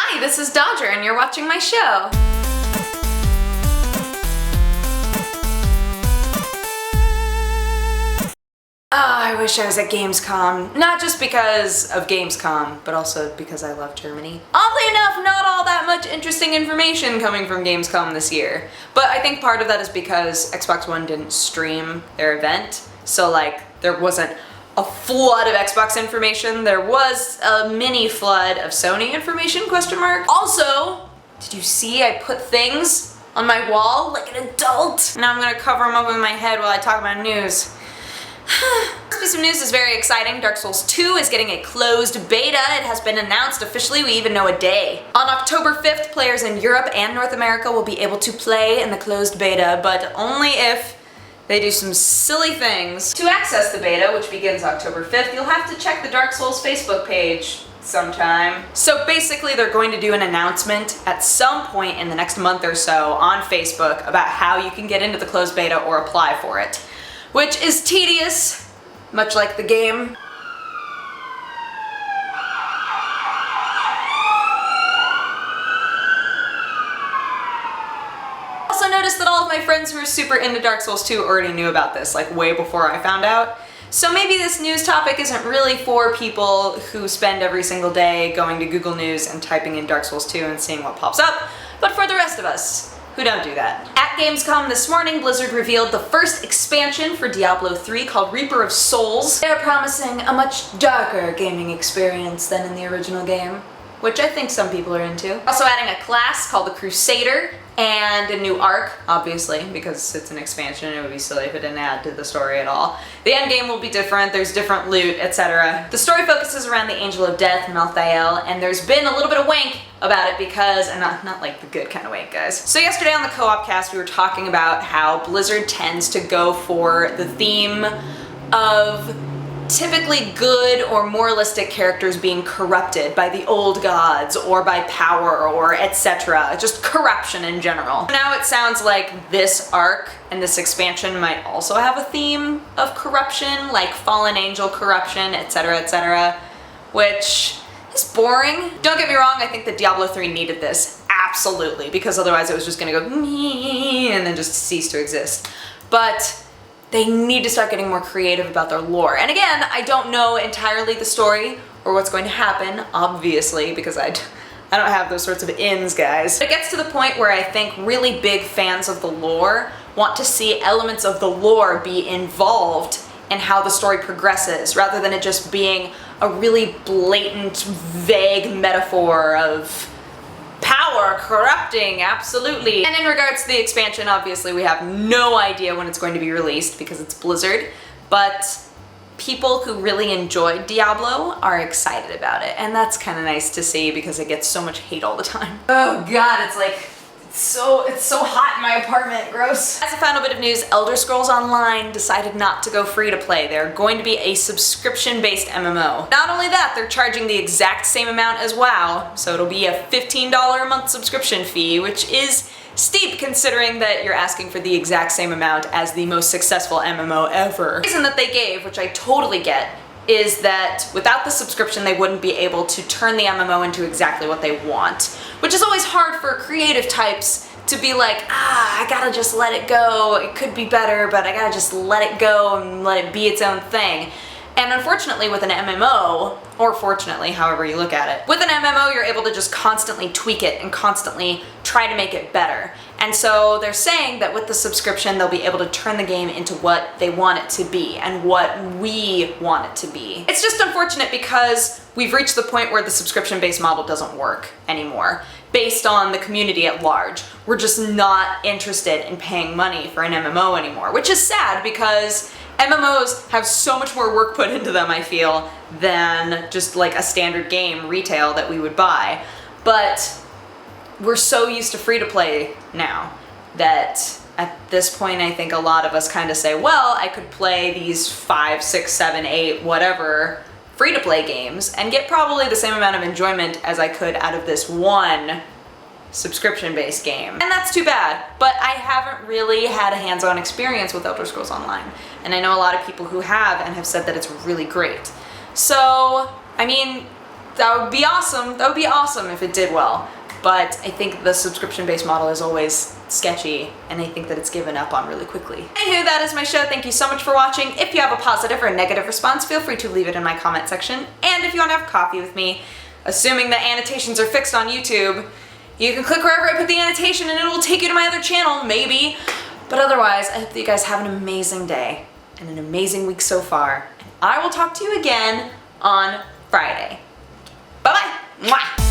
Hi, this is Dodger and you're watching my show. Oh, I wish I was at Gamescom. Not just because of Gamescom, but also because I love Germany. Oddly enough, not all that much interesting information coming from Gamescom this year. But I think part of that is because Xbox One didn't stream their event. So like, there wasn't a flood of Xbox information. There was a mini flood of Sony information, question mark. Also, did you see I put things on my wall like an adult? Now I'm gonna cover them up with my head while I talk about news. This piece of news is very exciting. Dark Souls 2 is getting a closed beta. It has been announced officially. We even know a day. On October 5th, players in Europe and North America will be able to play in the closed beta, but only if they do some silly things. To access the beta, which begins October 5th, you'll have to check the Dark Souls Facebook page sometime. So basically they're going to do an announcement at some point in the next month or so on Facebook about how you can get into the closed beta or apply for it, which is tedious, much like the game. Also noticed that all of my friends who are super into Dark Souls 2 already knew about this, like way before I found out. So maybe this news topic isn't really for people who spend every single day going to Google News and typing in Dark Souls 2 and seeing what pops up, but for the rest of us who don't do that. At Gamescom this morning, Blizzard revealed the first expansion for Diablo 3 called Reaper of Souls. They're promising a much darker gaming experience than in the original game, which I think some people are into. Also adding a class called the Crusader and a new arc, obviously, because it's an expansion. It would be silly if it didn't add to the story at all. The end game will be different, there's different loot, etc. The story focuses around the Angel of Death, Malthael, and there's been a little bit of wank about it because, and not like the good kind of wank, guys. So yesterday on the Co-op cast, we were talking about how Blizzard tends to go for the theme of typically good or moralistic characters being corrupted by the old gods or by power or etc. Just corruption in general. Now it sounds like this arc and this expansion might also have a theme of corruption, like fallen angel corruption, etc., which is boring. Don't get me wrong, I think that Diablo 3 needed this, absolutely, because otherwise it was just gonna go and then just cease to exist. But they need to start getting more creative about their lore. And again, I don't know entirely the story or what's going to happen, obviously, because I don't have those sorts of ins, guys. It gets to the point where I think really big fans of the lore want to see elements of the lore be involved in how the story progresses, rather than it just being a really blatant, vague metaphor of power corrupting, absolutely. And in regards to the expansion, obviously we have no idea when it's going to be released because it's Blizzard, but people who really enjoyed Diablo are excited about it, and that's kind of nice to see because it gets so much hate all the time. Oh god, it's so hot in my apartment, gross. As a final bit of news, Elder Scrolls Online decided not to go free to play. They're going to be a subscription-based MMO. Not only that, they're charging the exact same amount as WoW, so it'll be a $15 a month subscription fee, which is steep considering that you're asking for the exact same amount as the most successful MMO ever. The reason that they gave, which I totally get, is that without the subscription they wouldn't be able to turn the MMO into exactly what they want. Which is always hard for creative types to be like, I gotta just let it go, it could be better, but I gotta just let it go and let it be its own thing. And unfortunately with an MMO, or fortunately, however you look at it, with an MMO you're able to just constantly tweak it and constantly try to make it better. And so they're saying that with the subscription they'll be able to turn the game into what they want it to be and what we want it to be. It's just unfortunate because we've reached the point where the subscription-based model doesn't work anymore. Based on the community at large. We're just not interested in paying money for an MMO anymore, which is sad because MMOs have so much more work put into them, I feel, than just like a standard game retail that we would buy. But we're so used to free-to-play now that at this point I think a lot of us kind of say, well, I could play these 5, 6, 7, 8, whatever free-to-play games and get probably the same amount of enjoyment as I could out of this one subscription-based game. And that's too bad, but I haven't really had a hands-on experience with Elder Scrolls Online. And I know a lot of people who have and have said that it's really great. So, I mean, that would be awesome. That would be awesome if it did well. But I think the subscription-based model is always sketchy, and I think that it's given up on really quickly. Anywho, that is my show. Thank you so much for watching. If you have a positive or negative response, feel free to leave it in my comment section. And if you want to have coffee with me, assuming the annotations are fixed on YouTube, you can click wherever I put the annotation and it will take you to my other channel, maybe. But otherwise, I hope that you guys have an amazing day and an amazing week so far. And I will talk to you again on Friday. Bye-bye. Mwah.